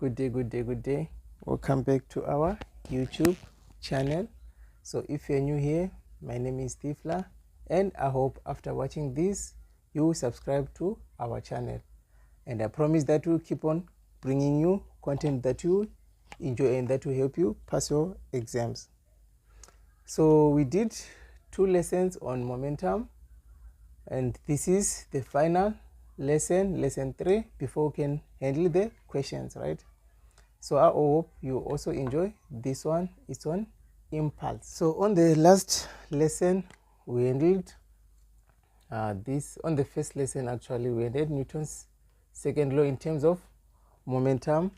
Good day. Welcome back to our YouTube channel. So if you're new here, my name is Tifla, and I hope after watching this you will subscribe to our channel, and I promise that we'll keep on bringing you content that you enjoy and that will help you pass your exams. So we did 2 lessons on momentum, and this is the final lesson 3, before we can handle the questions, right? So I hope you also enjoy this one. It's on impulse. So on the last lesson we handled this. On the first lesson actually we handled Newton's second law in terms of momentum,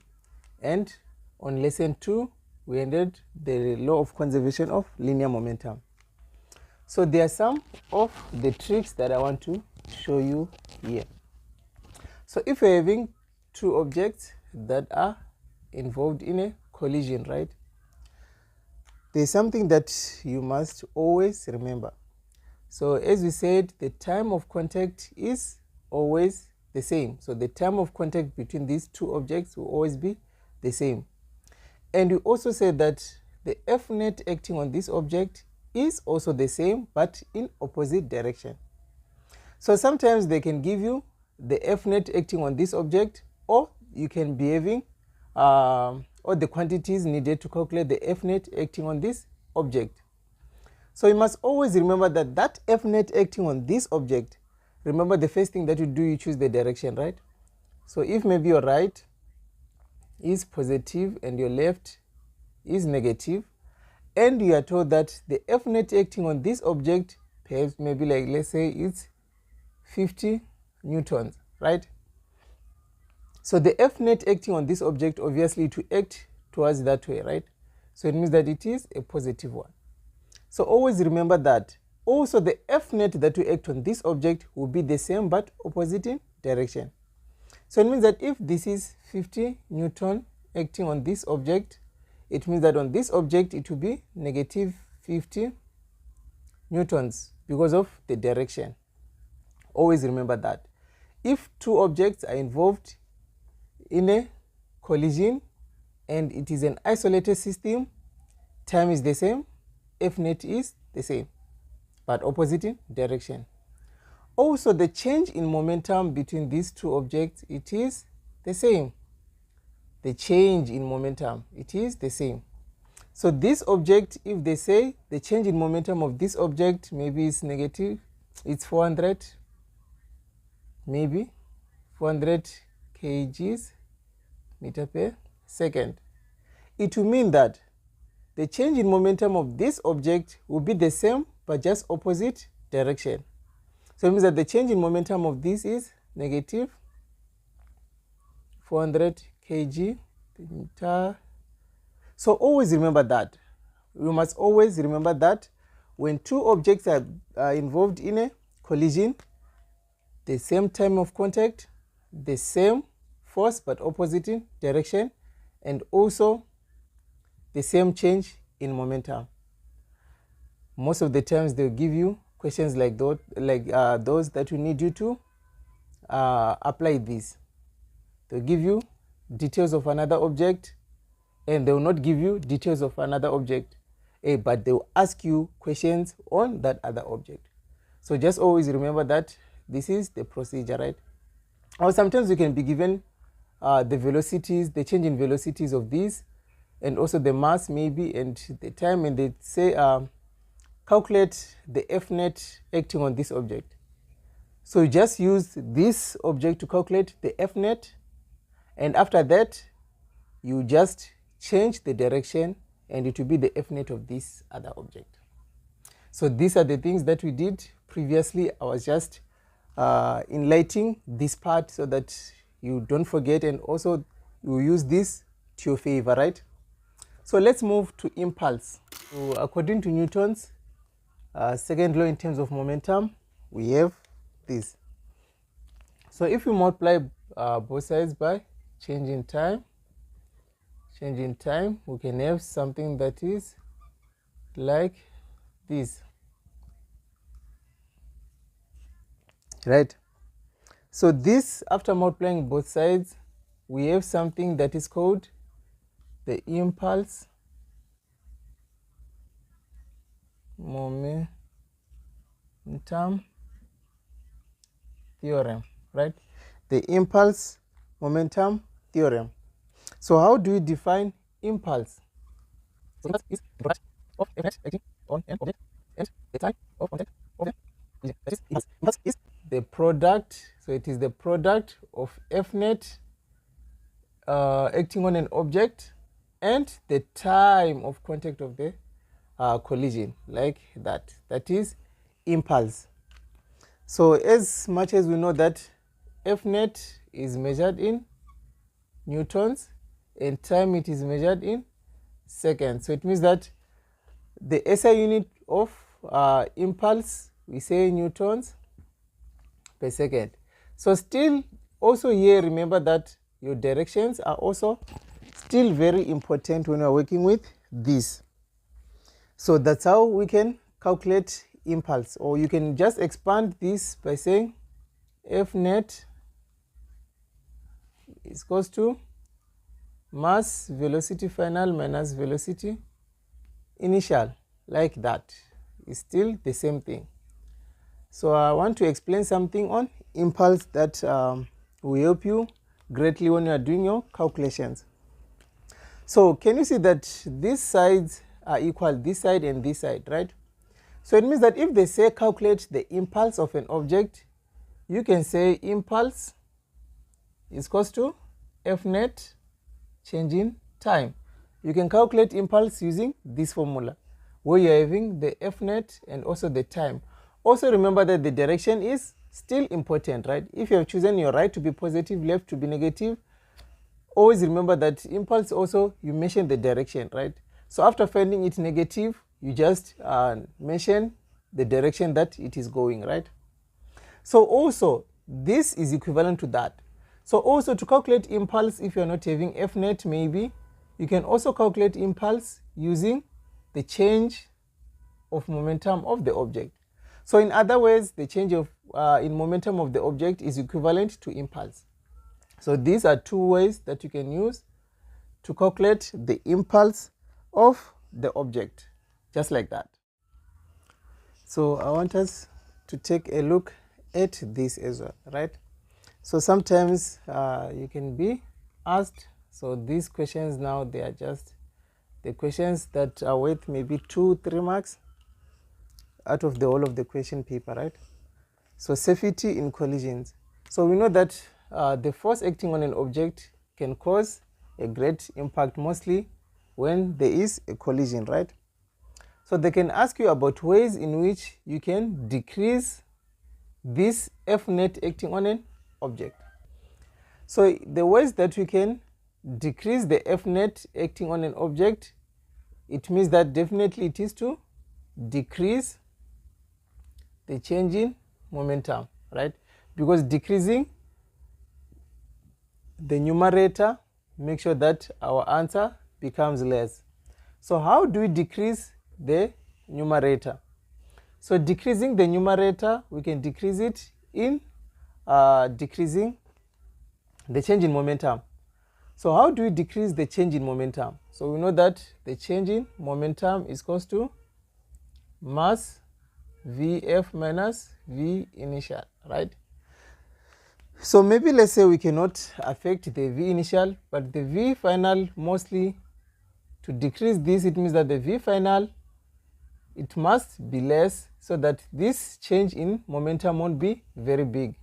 and on lesson 2 we handled the law of conservation of linear momentum. So there are some of the tricks that I want to show you here. So if you're having 2 objects that are involved in a collision, right, there's something that you must always remember. So as we said, the time of contact is always the same. So the time of contact between these 2 objects will always be the same. And we also said that the F net acting on this object is also the same, but in opposite direction. So sometimes they can give you the F net acting on this object, or you can be having or the quantities needed to calculate the F net acting on this object. So you must always remember that F net acting on this object, remember the first thing that you do, you choose the direction, right? So if maybe your right is positive and your left is negative, and you are told that the F net acting on this object, perhaps maybe like, let's say it's 50 newtons, right? So the F net acting on this object, obviously to act towards that way, right? So it means that it is a positive one. So always remember that. Also the F net that will act on this object will be the same but opposite in direction. So it means that if this is 50 newton acting on this object, it means that on this object it will be negative 50 newtons because of the direction. Always remember that. If 2 objects are involved in a collision and it is an isolated system, time is the same, F net is the same, but opposite in direction. Also the change in momentum between these 2 objects, it is the same. The change in momentum, it is the same. So this object, if they say the change in momentum of this object maybe is negative, it's 400, maybe 400 kgs meter per second, it will mean that the change in momentum of this object will be the same but just opposite direction. So it means that the change in momentum of this is negative 400 kg per meter. So always remember that. You must always remember that when 2 objects are involved in a collision, the same time of contact, the same force but opposite in direction, and also the same change in momentum. Most of the times they'll give you questions like those that will need you to apply this. They'll give you details of another object and they will not give you details of another object, but they will ask you questions on that other object. So just always remember that this is the procedure, right? Or sometimes you can be given the velocities, the change in velocities of these, and also the mass maybe, and the time, and they say calculate the F net acting on this object. So you just use this object to calculate the F net, and after that you just change the direction and it will be the F net of this other object. So these are the things that we did previously. I was just enlightening this part so that you don't forget, and also you use this to your favor, right? So let's move to impulse. So according to Newton's second law in terms of momentum, we have this. So if you multiply both sides by change in time, we can have something that is like this, right? So this, after multiplying both sides, we have something that is called the impulse momentum theorem, right? The impulse momentum theorem. So how do we define impulse? So impulse is the product of a net acting on an object and the time of contact of the collision. That is impulse. Impulse is the product, so it is the product of F net acting on an object and the time of contact of the collision, like that. That is impulse. So as much as we know that F net is measured in newtons and time it is measured in seconds. So it means that the SI unit of impulse, we say newtons per second. So still also here, remember that your directions are also still very important when you are working with this. So that's how we can calculate impulse, or you can just expand this by saying F net is equals to mass velocity final minus velocity initial, like that. It's still the same thing. So I want to explain something on impulse that will help you greatly when you are doing your calculations. So can you see that these sides are equal, this side and this side, right? So it means that if they say calculate the impulse of an object, you can say impulse is equals to F net change in time. You can calculate impulse using this formula, where you are having the F net and also the time. Also remember that the direction is still important, right? If you have chosen your right to be positive, left to be negative, always remember that impulse also, you mention the direction, right? So after finding it negative, you just mention the direction that it is going, right? So also, this is equivalent to that. So also to calculate impulse, if you are not having F net, maybe, you can also calculate impulse using the change of momentum of the object. So in other words, the change of in momentum of the object is equivalent to impulse. So these are two ways that you can use to calculate the impulse of the object, just like that. So I want us to take a look at this as well, right? So sometimes you can be asked, so these questions now, they are just the questions that are worth maybe 2-3 marks out of the whole of the question paper, right? So safety in collisions. So we know that the force acting on an object can cause a great impact, mostly when there is a collision, right? So they can ask you about ways in which you can decrease this F net acting on an object. So the ways that we can decrease the F net acting on an object, it means that definitely it is to decrease the change in momentum, right? Because decreasing the numerator, make sure that our answer becomes less. So how do we decrease the numerator? So decreasing the numerator, we can decrease it in decreasing the change in momentum. So how do we decrease the change in momentum? So we know that the change in momentum is equals to mass Vf minus V initial, right? So maybe let's say we cannot affect the V initial, but the V final, mostly to decrease this, it means that the V final, it must be less so that this change in momentum won't be very big.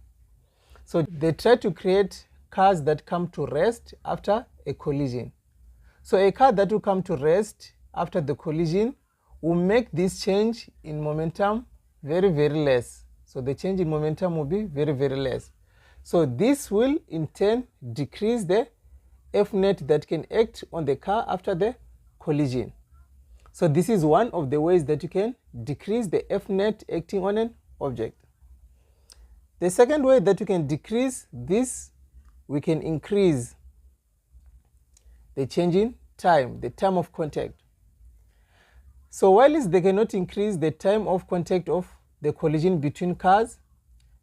So they try to create cars that come to rest after a collision. So a car that will come to rest after the collision will make this change in momentum very, very less. So the change in momentum will be very, very less. So this will in turn decrease the F net that can act on the car after the collision. So this is one of the ways that you can decrease the F net acting on an object. The second way that you can decrease this, we can increase the change in time, the time of contact. So while they cannot increase the time of contact of the collision between cars,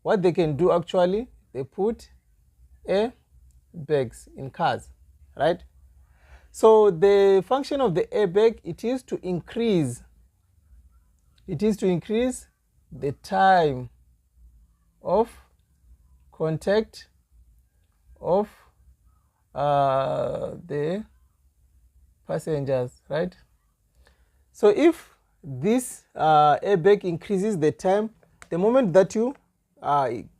what they can do actually, they put a airbags in cars, right? So the function of the airbag, it is to increase the time of contact of the passengers, right? So if this airbag increases the time, the moment that you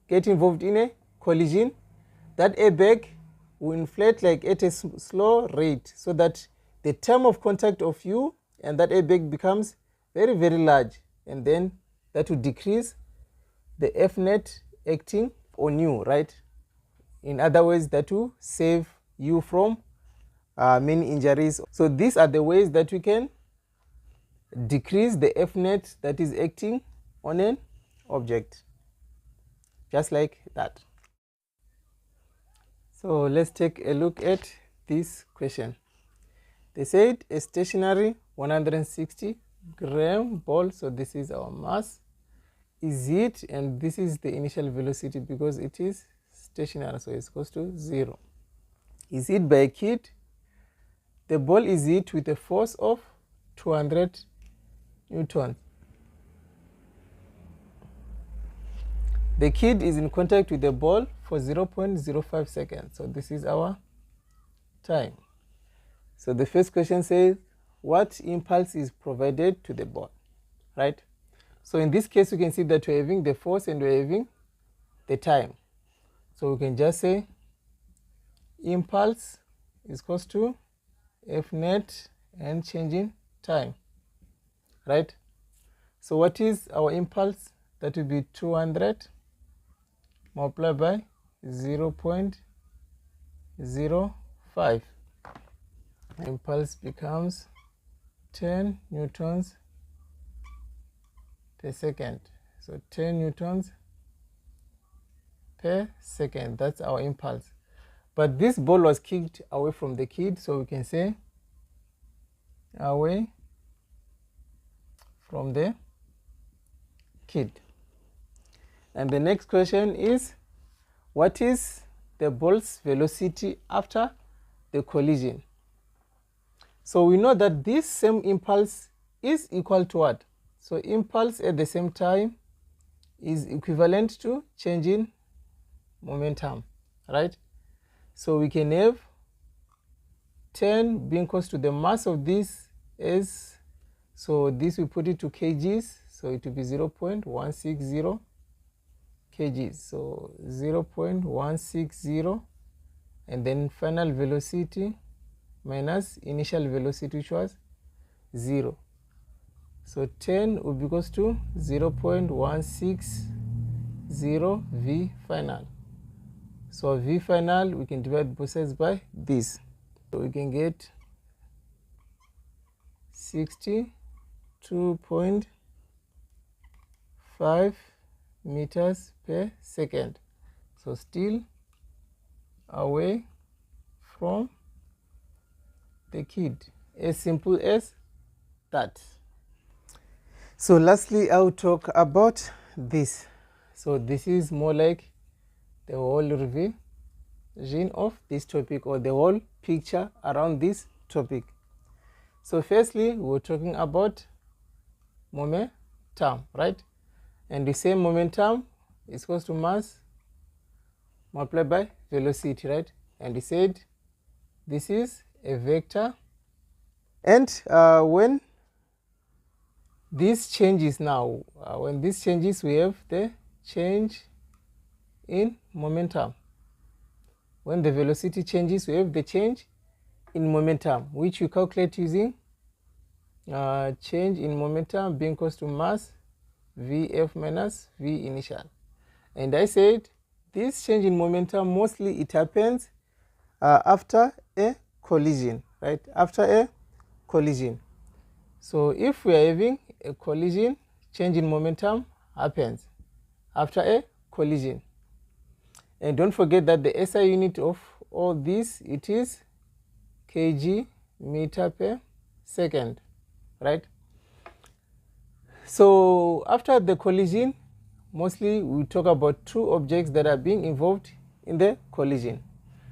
get involved in a collision, that airbag will inflate like at a slow rate, so that the time of contact of you and that airbag becomes very, very large, and then that will decrease the F-net acting on you, right? In other words, that will save you from many injuries. So these are the ways that we can decrease the F-net that is acting on an object, just like that. So let's take a look at this question. They said a stationary 160-gram ball, so this is our mass, is hit, and this is the initial velocity because it is stationary, so it's equals to 0. Is hit by a kid. The ball is hit with a force of 200 newtons. The kid is in contact with the ball for 0.05 seconds. So this is our time. So the first question says, what impulse is provided to the ball, right? So in this case, you can see that we're having the force and we're having the time. So we can just say impulse is equals to F-net and changing time, right? So what is our impulse? That will be 200 multiplied by 0.05. Impulse becomes 10 newtons per second. So 10 newtons per second, that's our impulse. But this ball was kicked away from the kid, so we can say away from the kid. And the next question is, what is the ball's velocity after the collision? So we know that this same impulse is equal to what? So impulse at the same time is equivalent to changing momentum, right? So we can have 10 being equals to the mass of this is, so this we put it to kgs, so it will be 0.160 kgs. So 0.160, and then final velocity minus initial velocity, which was 0. So 10 will be equals to 0.160 V final. So V final, we can divide both sides by this. So we can get 62.5 meters per second. So still away from the kid. As simple as that. So lastly, I'll talk about this. So this is more like the whole revision of this topic, or the whole picture around this topic. So firstly, we're talking about momentum, right? And the same momentum is equals to mass multiplied by velocity, right? And we said this is a vector, and when this changes now, when this changes, we have the change in momentum. When the velocity changes, we have the change in momentum, which we calculate using change in momentum being equals to mass Vf minus V initial. And I said this change in momentum, mostly it happens after a collision, right? After a collision. So if we are having a collision, change in momentum happens after a collision. And don't forget that the SI unit of all this, it is kg meter per second, right? So after the collision, mostly we talk about two objects that are being involved in the collision.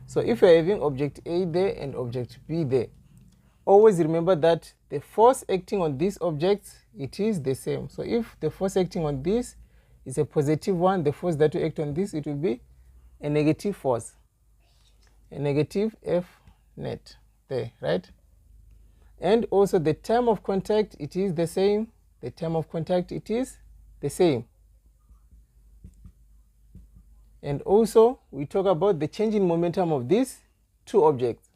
So if you're having object A there and object B there, always remember that the force acting on these objects, it is the same. So if the force acting on this is a positive one, the force that will act on this, it will be a negative force, a negative F net there, right? And also the time of contact, it is the same. The time of contact, it is the same. And also we talk about the change in momentum of these two objects.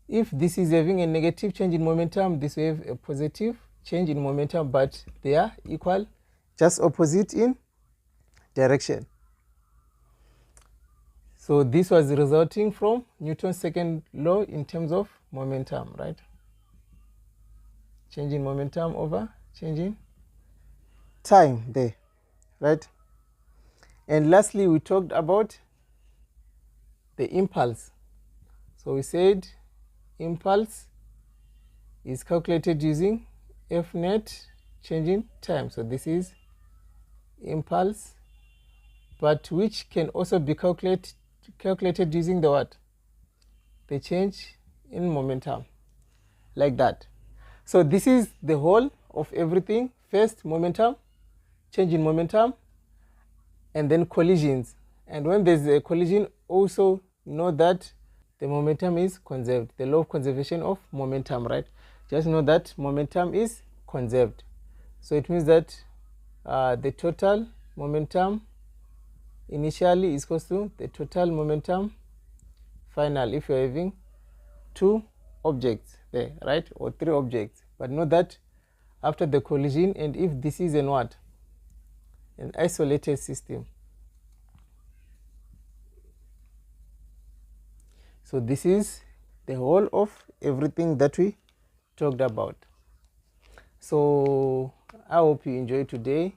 If this is having a negative change in momentum, this will have a positive change in momentum, but they are equal, just opposite in direction. So this was resulting from Newton's second law in terms of momentum, right? Change in momentum over change in time there, right? And lastly, we talked about the impulse. So we said impulse is calculated using F net change in time. So this is impulse, but which can also be calculated using the what? The change in momentum, like that. So this is the whole of everything. First, momentum, change in momentum, and then collisions. And when there's a collision, also know that the momentum is conserved. The law of conservation of momentum, right? Just know that momentum is conserved. So it means that the total momentum initially is equal to the total momentum final, if you're having two objects there, right? Or three objects. But know that after the collision, and if this is an what? An isolated system. So this is the whole of everything that we talked about. So I hope you enjoyed today.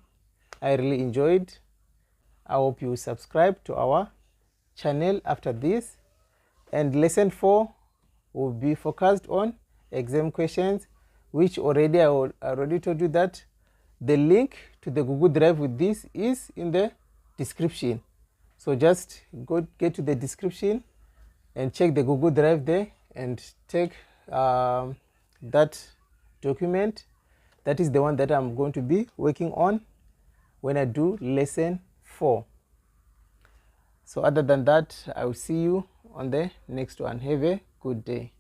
I really enjoyed. I hope you subscribe to our channel after this. And lesson 4 will be focused on exam questions, which already I already told you that the link to the Google Drive with this is in the description. So just get to the description and check the Google Drive there and take that document. That is the one that I'm going to be working on when I do lesson 4. So other than that, I will see you on the next one. Have a good day.